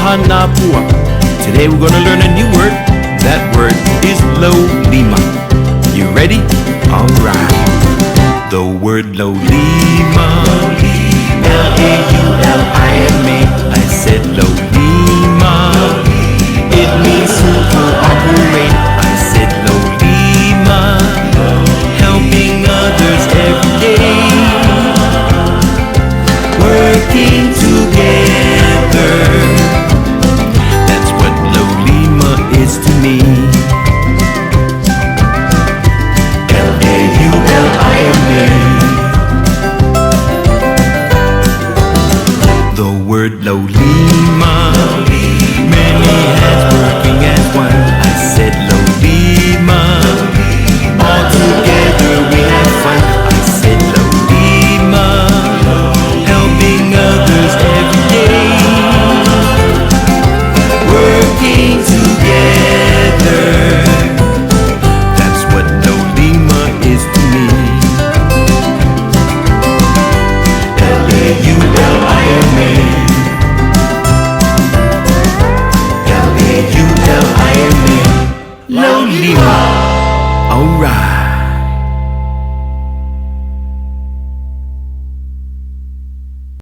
Hanapua. Today we're gonna learn a new word. That word is Lolima. You ready? Alright. The word Lolima, L-A-U-L-I-M-A. I said Lolima. It means to cooperate. I said Lolima, helping others every day, working together. That's what Lolima is to me. L-A-U-L-I-M-A. The word Lolima, many hands working as one. I said Lolima, all together we have fun. I said Lolima, helping others every day, working together. That's what Lolima is to me. L-A-U-L-I-M-A. L-A-U-L-I-M-A. Lolima. Alright.